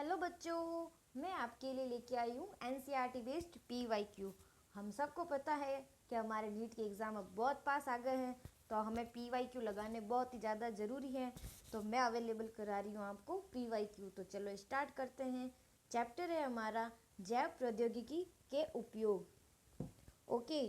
Hello बच्चों, मैं आपके लिए लेके आई हूँ एनसीईआरटी बेस्ड पीवाईक्यू। हम सबको पता है कि हमारे नीट के एग्ज़ाम अब बहुत पास आ गए हैं, तो हमें पीवाईक्यू लगाने बहुत ही ज़्यादा ज़रूरी है। तो मैं अवेलेबल करा रही हूँ आपको पीवाईक्यू। तो चलो स्टार्ट करते हैं। चैप्टर है हमारा जैव प्रौद्योगिकी के उपयोग। ओके,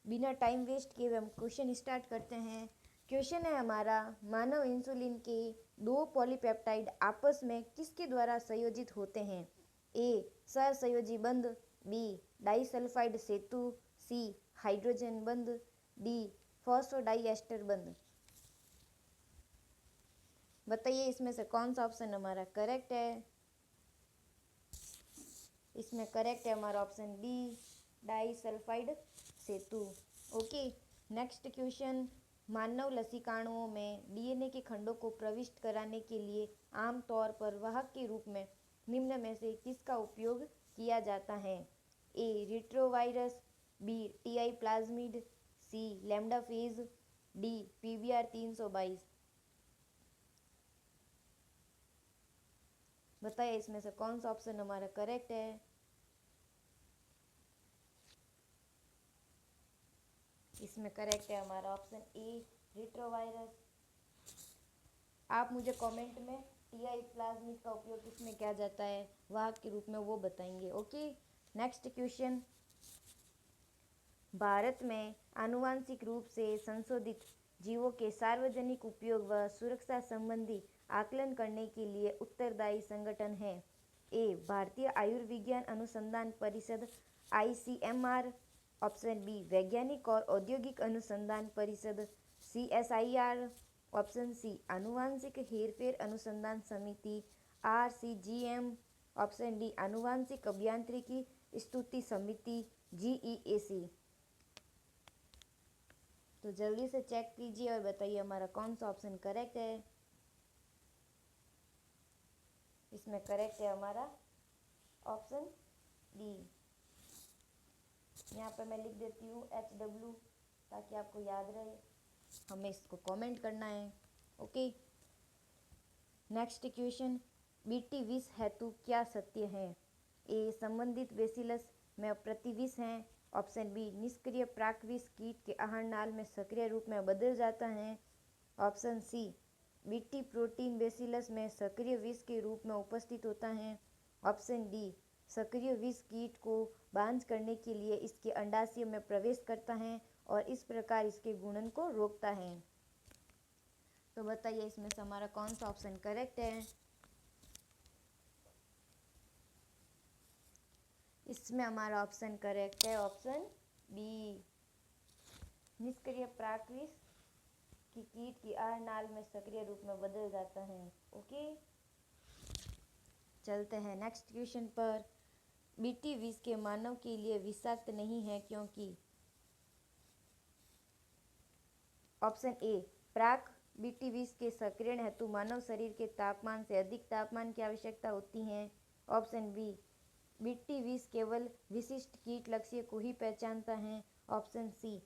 बिना टाइम वेस्ट किए हुए हम क्वेश्चन स्टार्ट करते हैं। क्वेश्चन है हमारा, मानव इंसुलिन के दो पॉलीपेप्टाइड आपस में किसके द्वारा संयोजित होते हैं? ए सहसंयोजी बंध, बी डाइसल्फाइड सेतु, सी हाइड्रोजन बंध, डी फॉस्फोडाइएस्टर बंध। बताइए इसमें से कौन सा ऑप्शन हमारा करेक्ट है? इसमें करेक्ट है हमारा ऑप्शन बी, डाइसल्फाइड सेतु। ओके, नेक्स्ट क्वेश्चन, मानव लसीकाणुओं में डीएनए के खंडों को प्रविष्ट कराने के लिए आमतौर पर वाहक के रूप में निम्न में से किसका उपयोग किया जाता है? ए रिट्रोवायरस, बी टीआई प्लाज्मिड, सी लैम्डा फेज, डी पीबीआर 322। बताइए इसमें से कौन सा ऑप्शन हमारा करेक्ट है? इसमें करेक्ट है हमारा ऑप्शन ए रिट्रोवायरस। आप मुझे कमेंट में टीआई प्लाज्मिड का उपयोग किसमें किया जाता है वाहक के रूप में वो बताएंगे। ओके, नेक्स्ट क्वेश्चन, भारत में आनुवांशिक रूप से संशोधित जीवों के सार्वजनिक उपयोग व सुरक्षा संबंधी आकलन करने के लिए उत्तरदायी संगठन है? ए भारतीय आयुर्विज्ञान अनुसंधान परिषद ICMR, ऑप्शन बी वैज्ञानिक और औद्योगिक अनुसंधान परिषद CSIR, ऑप्शन सी आनुवांशिक हेरफेर अनुसंधान समिति RCGM, ऑप्शन डी आनुवांशिक अभियांत्रिकी स्तुति समिति GEAC। तो जल्दी से चेक कीजिए और बताइए हमारा कौन सा ऑप्शन करेक्ट है। इसमें करेक्ट है हमारा ऑप्शन डी। यहाँ पर मैं लिख देती हूँ HW ताकि आपको याद रहे, हमें इसको कमेंट करना है। ओके, नेक्स्ट क्वेश्चन, बीटी विष हेतु क्या सत्य है? ए संबंधित बेसिलस में प्रतिविष हैं, ऑप्शन बी निष्क्रिय प्राकविष कीट के आहार नाल में सक्रिय रूप में बदल जाता है, option C BT protein bacillus में सक्रिय विष के रूप में उपस्थित होता है, ऑप्शन डी सक्रिय विष कीट को बांझ करने के लिए इसके अंडाशय में प्रवेश करता है और इस प्रकार इसके गुणन को रोकता है। तो बताइए इसमें से हमारा कौन सा ऑप्शन करेक्ट है? इसमें हमारा ऑप्शन करेक्ट है ऑप्शन बी, निष्क्रिय प्राकविष की कीट की आहार नाल में सक्रिय रूप में बदल जाता है। ओके, चलते हैं नेक्स्ट क्वेश्चन पर। बीटी विष के मानव के लिए विषाक्त नहीं है क्योंकि ऑप्शन ए प्राक बीटी विष के सक्रियण हेतु मानव शरीर के तापमान से अधिक तापमान की आवश्यकता होती है, ऑप्शन बी बीटी विष केवल विशिष्ट कीट लक्ष्य को ही पहचानता है, ऑप्शन सी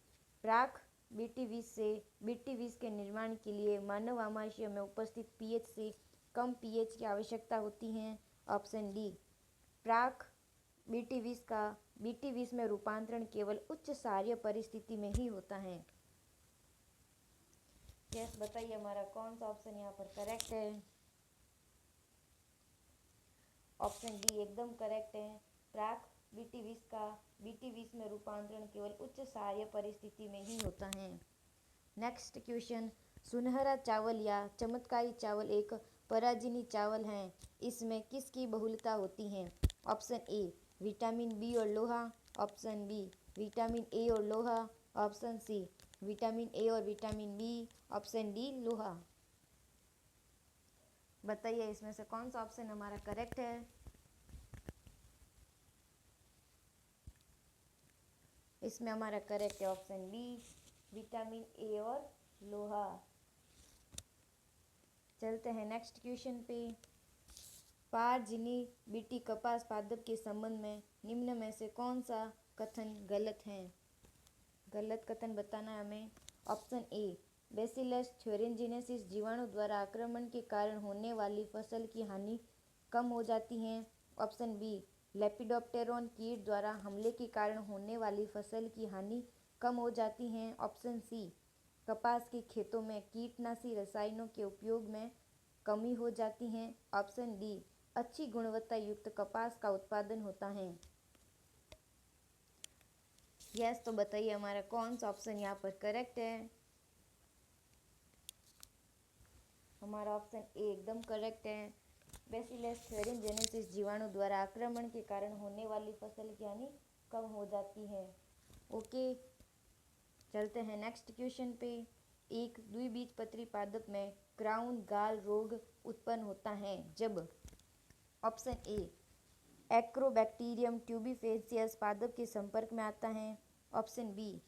प्राक बीटी विष से बीटी विष के निर्माण के लिए मानव आमाशय में उपस्थित पीएच से कम पीएच की आवश्यकता होती है, ऑप्शन डी प्राक बीटी विष का बीटी विष में रूपांतरण केवल उच्च क्षारीय परिस्थिति में ही होता है। यस, बताइए हमारा कौन सा ऑप्शन यहाँ पर करेक्ट है? ऑप्शन डी एकदम करेक्ट है। प्राक बीटी विष का बीटी विष में रूपांतरण केवल उच्च क्षारीय परिस्थिति में ही होता है। नेक्स्ट क्वेश्चन, सुनहरा चावल या चमत्कारी चावल एक पराजिनी चावल है, इसमें किसकी बहुलता होती है? ऑप्शन ए विटामिन बी और लोहा, ऑप्शन बी विटामिन ए और लोहा, ऑप्शन सी विटामिन ए और विटामिन बी, ऑप्शन डी लोहा। बताइए इसमें से कौन सा ऑप्शन हमारा करेक्ट है? इसमें हमारा करेक्ट है ऑप्शन बी विटामिन ए और लोहा। चलते हैं नेक्स्ट क्वेश्चन पे। पारजिनी बीटी कपास पादप के संबंध में निम्न में से कौन सा कथन गलत है? गलत कथन बताना है हमें। ऑप्शन ए बेसिलस थ्योरेंजिनेसिस जीवाणु द्वारा आक्रमण के कारण होने वाली फसल की हानि कम हो जाती हैं। ऑप्शन बी, लेपिडोप्टेरॉन कीट द्वारा हमले के कारण होने वाली फसल की हानि कम हो जाती हैं। ऑप्शन सी, कपास के खेतों में कीटनाशी रसायनों के उपयोग में कमी हो जाती है। ऑप्शन डी, अच्छी गुणवत्ता युक्त कपास का उत्पादन होता है। यस, तो बताइए हमारा कौन सा ऑप्शन यहाँ पर करेक्ट है। हमारा ऑप्शन ए एकदम करेक्ट है। बेसिलस थ्यूरिनजेनेसिस जीवाणु द्वारा आक्रमण के कारण होने वाली फसल की हानि कम हो जाती है। ओके, चलते हैं नेक्स्ट क्वेश्चन पे। एक द्विबीजपत्री पादप में क्राउन गाल रोग उत्पन्न होता है जब ऑप्शन ए, एक्रोबैक्टीरियम ट्यूबिफेसियस पादप के संपर्क में आता है। ऑप्शन बी,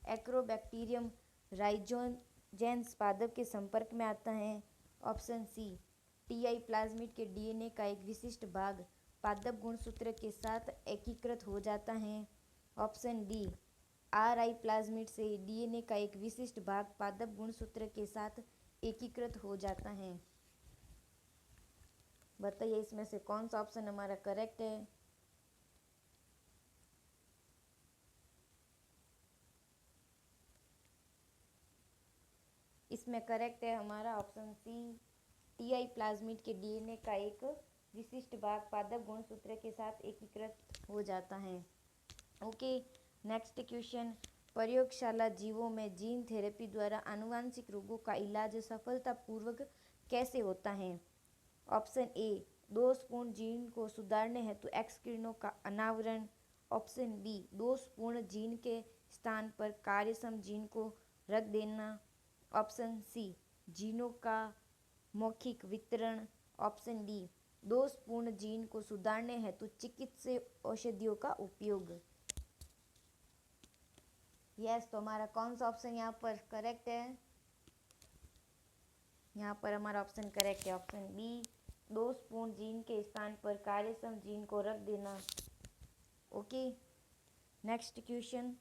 एक्रोबैक्टीरियम राइजोजेंस पादप के संपर्क में आता है। ऑप्शन सी, टीआई प्लाज्मिड के डीएनए का एक विशिष्ट भाग पादप गुणसूत्र के साथ एकीकृत हो जाता है। ऑप्शन डी, आरआई प्लाज्मिड से डीएनए का एक विशिष्ट भाग पादप गुणसूत्र के साथ एकीकृत हो जाता है। बताइए इसमें से कौन सा ऑप्शन हमारा करेक्ट है। इसमें करेक्ट है हमारा ऑप्शन सी, टीआई प्लाज्मिड के डीएनए का एक विशिष्ट भाग पादप गुणसूत्र के साथ एकीकृत हो जाता है। Okay, next question. प्रयोगशाला जीवों में जीन थेरेपी द्वारा आनुवंशिक रोगों का इलाज सफलतापूर्वक कैसे होता है। ऑप्शन ए, दोषपूर्ण जीन को सुधारने हेतु एक्स किरणों का अनावरण। ऑप्शन बी, दोषपूर्ण जीन के स्थान पर कार्यक्षम जीन को रख देना। ऑप्शन सी, जीनों का मौखिक वितरण। ऑप्शन डी, दोषपूर्ण जीन को सुधारने हेतु चिकित्सीय औषधियों का उपयोग। यस, तो हमारा कौन सा ऑप्शन यहाँ पर करेक्ट है। यहाँ पर हमारा ऑप्शन करेक्ट है ऑप्शन बी, दोषपूर्ण जीन के स्थान पर कार्यक्षम जीन को रख देना। Okay, next question.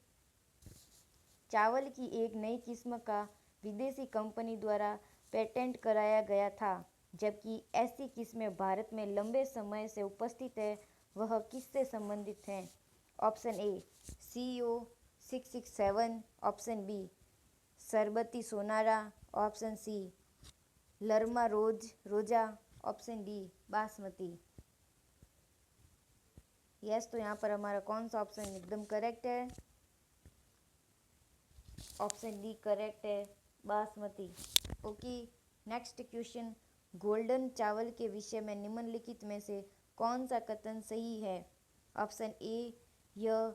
चावल की एक नई किस्म का विदेशी कंपनी द्वारा पेटेंट कराया गया था, जबकि ऐसी किस्में भारत में लंबे समय से उपस्थित है, वह किससे संबंधित है। Option A, CO667। Option B, Sharbati Sonora. Option सी, लरमा रोजा। Option D, basmati. यस, तो यहाँ पर हमारा कौन सा ऑप्शन एकदम करेक्ट है। ऑप्शन डी करेक्ट है, basmati. Okay, next question. Golden चावल के विषय में निम्नलिखित में से कौन सा कथन सही है। ऑप्शन ए, यह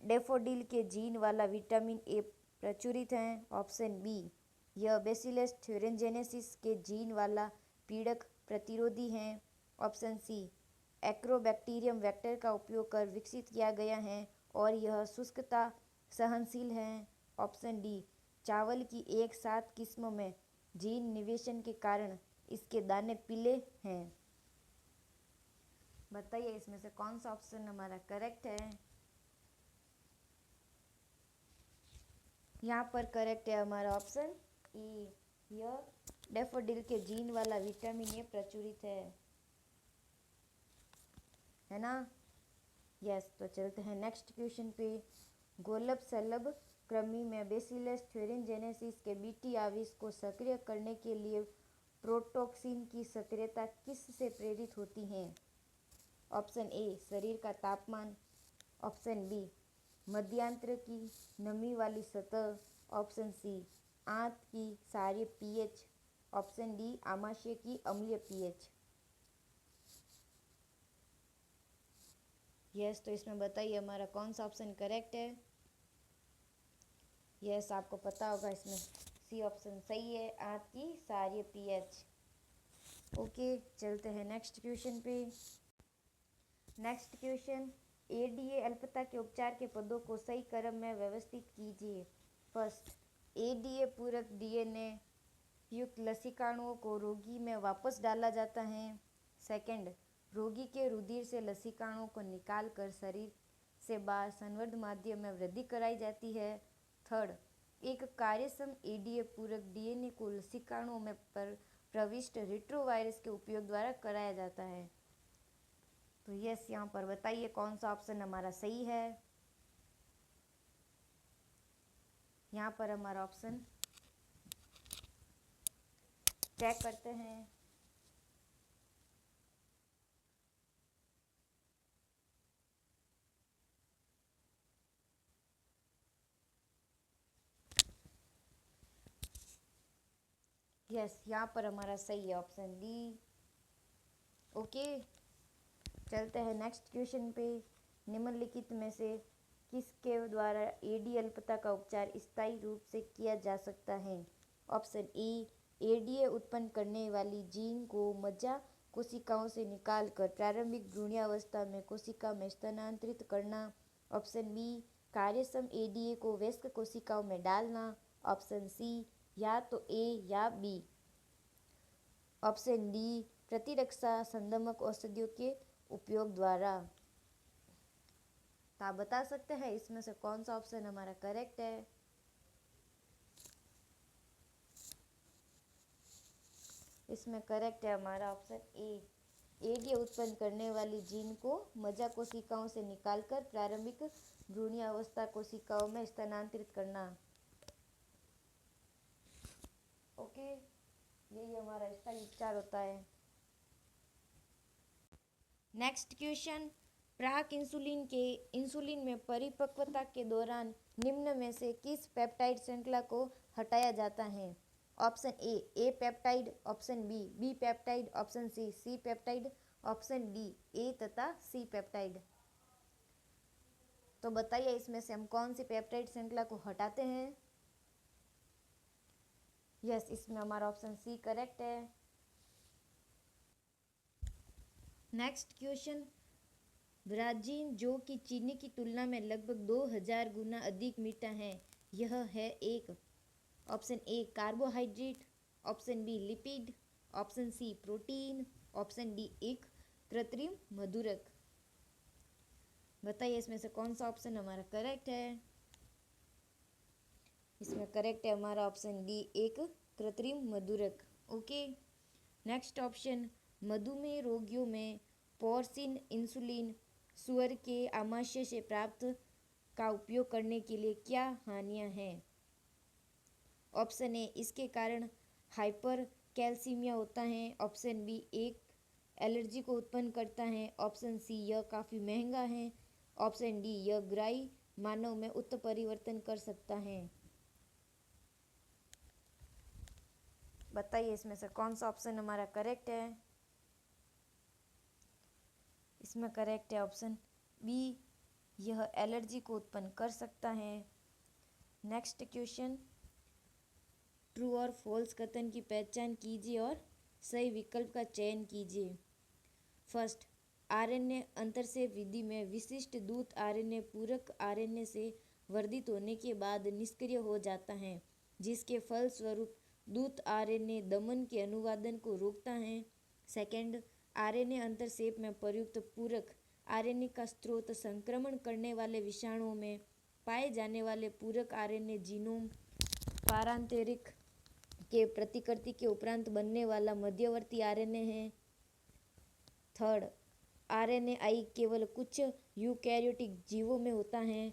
डैफोडिल के जीन वाला विटामिन ए प्रचुरित है। ऑप्शन बी, यह बेसिलस थ्यूरिनजेनेसिस के जीन वाला पीड़क प्रतिरोधी है। ऑप्शन सी, एक्रोबैक्टीरियम वेक्टर का उपयोग कर विकसित किया गया है और यह शुष्कता सहनशील है। ऑप्शन डी, चावल की एक साथ किस्म में जीन निवेशन के कारण इसके दाने पीले हैं। बताइए इसमें से कौन सा ऑप्शन हमारा करेक्ट है। यहाँ पर करेक्ट है हमारा ऑप्शन ई, यह डैफोडिल के जीन वाला विटामिन ए प्रचुरित है ना। यस, तो चलते हैं नेक्स्ट क्वेश्चन पे। गोलब सलभ कृमि में बेसिलस थ्यूरिनजेनेसिस के बीटी आवेश को सक्रिय करने के लिए प्रोटॉक्सिन की सक्रियता किस से प्रेरित होती है। ऑप्शन ए, शरीर का तापमान। ऑप्शन बी, मध्यांतर की नमी वाली सतह। ऑप्शन सी, आंत की क्षारीय पीएच। ऑप्शन डी, आमाशय की अम्लीय पीएच। यस, तो इसमें बताइए हमारा कौन सा ऑप्शन करेक्ट है। यस, आपको पता होगा इसमें सी ऑप्शन सही है, आंत की क्षारीय पीएच। ओके, चलते हैं नेक्स्ट क्वेश्चन पे। Next question. एडीए अल्पता के उपचार के पदों को सही क्रम में व्यवस्थित कीजिए। फर्स्ट, एडीए पूरक डीएनए युक्त लसीकाणुओं को रोगी में वापस डाला जाता है। सेकंड, रोगी के रुधिर से लसीकाणुओं को निकालकर शरीर से बाहर संवर्ध माध्यम में वृद्धि कराई जाती है। थर्ड, एक कार्यक्षम एडीए पूरक डीएनए को लसीकाणुओं में प्रविष्ट रेट्रोवायरस के उपयोग द्वारा कराया जाता है। तो यस, यहाँ पर बताइए कौन सा ऑप्शन हमारा सही है। यहाँ पर हमारा ऑप्शन चेक करते हैं। यस, यहाँ पर हमारा सही है ऑप्शन डी। ओके, चलते हैं नेक्स्ट क्वेश्चन पे। निम्नलिखित में से किसके द्वारा एडी अल्पता का उपचार स्थायी रूप से किया जा सकता है। ऑप्शन ए, एडीए उत्पन्न करने वाली जीन को मज्जा कोशिकाओं से निकालकर प्रारंभिक भ्रूणावस्था में कोशिका में स्थानांतरित करना। ऑप्शन बी, कार्यक्षम एडीए को वयस्क कोशिकाओं में डालना। ऑप्शन सी, या तो ए या बी। ऑप्शन डी, प्रतिरक्षा संदमक औषधियों के उपयोग द्वारा। तो आप बता सकते हैं इसमें से कौन सा ऑप्शन हमारा करेक्ट है। इसमें करेक्ट है हमारा ऑप्शन ए, एडीए उत्पन्न करने वाली जीन को मज्जा कोशिकाओं से निकालकर प्रारंभिक भ्रूणावस्था कोशिकाओं में स्थानांतरित करना। ओके, यही हमारा इसका उपचार होता है। नेक्स्ट क्वेश्चन, प्राक इंसुलिन में परिपक्वता के दौरान निम्न में से किस पेप्टाइड श्रृंखला को हटाया जाता है। Option A peptide. Option B peptide. Option C peptide. Option D A तथा सी पेप्टाइड। तो बताइए इसमें से हम कौन सी पेप्टाइड श्रृंखला को हटाते हैं। यस, इसमें हमारा ऑप्शन सी करेक्ट है। नेक्स्ट क्वेश्चन, ब्राजीन जो कि चीनी की तुलना में लगभग 2000 गुना अधिक मीठा है, यह है एक। Option A carbohydrate. Option B lipid. Option C protein. Option D एक कृत्रिम मधुरक। बताइए इसमें से कौन सा ऑप्शन हमारा करेक्ट है। इसमें करेक्ट है हमारा ऑप्शन डी, एक कृत्रिम मधुरक। ओके, नेक्स्ट ऑप्शन, मधुमेह रोगियों में पोर्सिन इंसुलिन सुअर के आमाशय से प्राप्त का उपयोग करने के लिए क्या हानियां हैं। ऑप्शन ए, इसके कारण हाइपर कैल्सीमिया होता है। ऑप्शन बी, एक एलर्जी को उत्पन्न करता है। ऑप्शन सी, यह काफ़ी महंगा है। ऑप्शन डी, यह ग्राही मानव में उत्परिवर्तन कर सकता है। बताइए इसमें से कौन सा ऑप्शन हमारा करेक्ट है। इसमें करेक्ट है ऑप्शन बी, यह एलर्जी को उत्पन्न कर सकता है। नेक्स्ट क्वेश्चन, ट्रू और फॉल्स कथन की पहचान कीजिए और सही विकल्प का चयन कीजिए। फर्स्ट, आरएनए अंतर्सेप विधि में विशिष्ट दूत आरएनए पूरक आरएनए से वर्धित होने के बाद निष्क्रिय हो जाता है, जिसके फलस्वरूप दूत आरएनए दमन के अनुवादन को रोकता है। सेकंड, आरएनए अंतर्सेप में प्रयुक्त पूरक आरएनए का स्रोत संक्रमण करने वाले विषाणुओं में पाए जाने वाले पूरक आरएनए जीनोम पारांतरिक के प्रतिकृति के उपरांत बनने वाला मध्यवर्ती आरएनए है। थर्ड, आरएनए-आई केवल कुछ यूकैरियोटिक जीवों में होता है।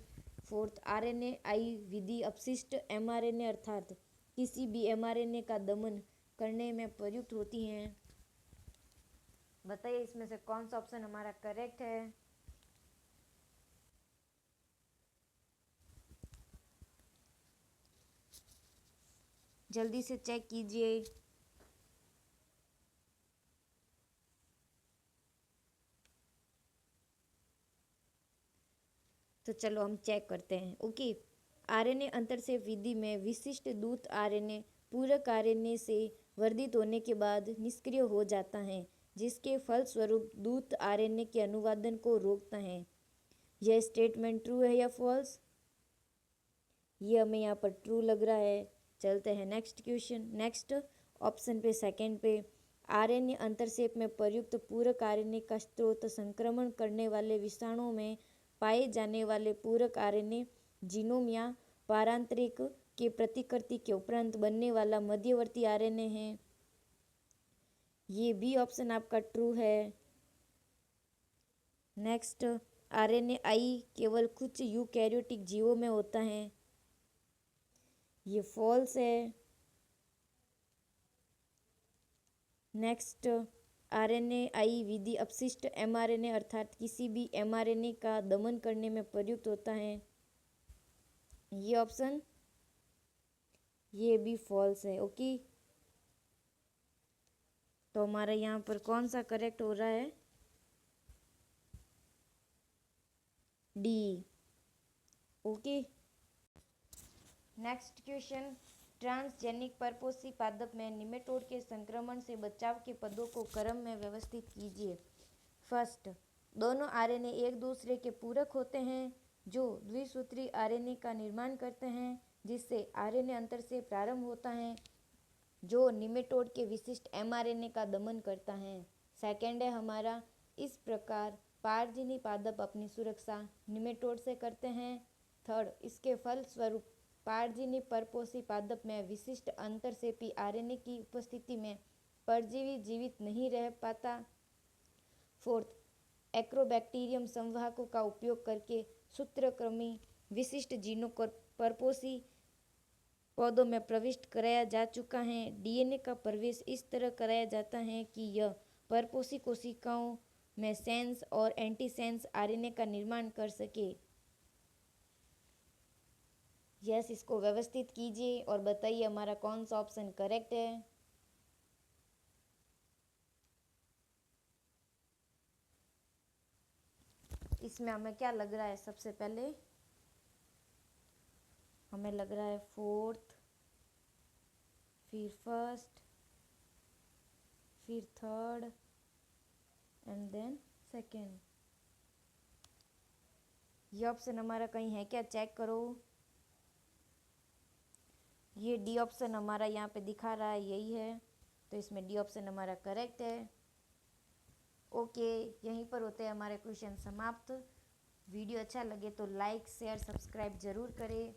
फोर्थ, आरएनए-आई विधि अपशिष्ट एमआरएनए अर्थात किसी भी एमआरएनए का दमन करने में प्रयुक्त होती हैं। बताइए इसमें से कौन सा ऑप्शन हमारा करेक्ट है। जल्दी से चेक कीजिए। तो चलो हम चेक करते हैं। ओके, आरएनए अंतर्सेप विधि में विशिष्ट दूत आरएनए पूरक आरएनए से वर्धित होने के बाद निष्क्रिय हो जाता है, जिसके फलस्वरूप दूत आरएनए के अनुवादन को रोकता है। यह स्टेटमेंट ट्रू है या फॉल्स। ये हमें यहाँ पर ट्रू लग रहा है। चलते हैं नेक्स्ट क्वेश्चन। नेक्स्ट ऑप्शन पे सेकंड पे, आरएनए अंतर्सेप में प्रयुक्त पूरक आरएनए का स्रोत संक्रमण करने वाले विषाणुओं में पाए जाने वाले पूरक आरएनए जीनोम या पारांतरिक के प्रतिकृति के उपरांत बनने वाला मध्यवर्ती आरएनए है। ये बी ऑप्शन आपका ट्रू है। नेक्स्ट, आरएनए केवल कुछ यूकैरियोटिक जीवों में होता है, ये फॉल्स है। नेक्स्ट, आरएनए विधि अपशिष्ट एमआरएनए अर्थात किसी भी एमआरएनए का दमन करने में प्रयुक्त होता है, ये ऑप्शन, ये भी फॉल्स है। ओके, तो हमारा यहाँ पर कौन सा करेक्ट हो रहा है? D. Okay, next question, transgenic परपोषी पादप में निमेटोड के संक्रमण से बचाव के पदों को क्रम में व्यवस्थित कीजिए। फर्स्ट, दोनों आरएनए एक दूसरे के पूरक होते हैं जो द्विसूत्री आरएनए का निर्माण करते हैं, जिससे आरएनए अंतर से प्रारंभ होता है जो निमेटोड के विशिष्ट एमआरएनए का दमन करता है। सेकेंड है हमारा, इस प्रकार पारजीनी पादप अपनी सुरक्षा निमेटोड से करते हैं। थर्ड, इसके फलस्वरूप पारजीनी परपोषी पादप में विशिष्ट अंतरसेपी आरएनए की उपस्थिति में परजीवी जीवित नहीं रह पाता। फोर्थ, एक्रोबैक्टीरियम संवाहकों का उपयोग करके सूत्रक्रमी विशिष्ट जीनों को परपोषी पौधों में प्रविष्ट कराया जा चुका है। डीएनए का प्रवेश इस तरह कराया जाता है कि यह परपोषी कोशिकाओं में सेंस और एंटीसेंस आरएनए का निर्माण कर सके। यस, इसको व्यवस्थित कीजिए और बताइए हमारा कौन सा ऑप्शन करेक्ट है। इसमें हमें क्या लग रहा है? सबसे पहले हमें लग रहा है फोर्थ, फिर फर्स्ट, फिर थर्ड एंड देन सेकेंड। ये ऑप्शन हमारा कहीं है क्या? चेक करो। ये डी ऑप्शन हमारा यहाँ पे दिखा रहा है, यही है, तो इसमें डी ऑप्शन हमारा करेक्ट है। ओके, यहीं पर होते हैं हमारे क्वेश्चन समाप्त। वीडियो अच्छा लगे तो लाइक शेयर सब्सक्राइब ज़रूर करें।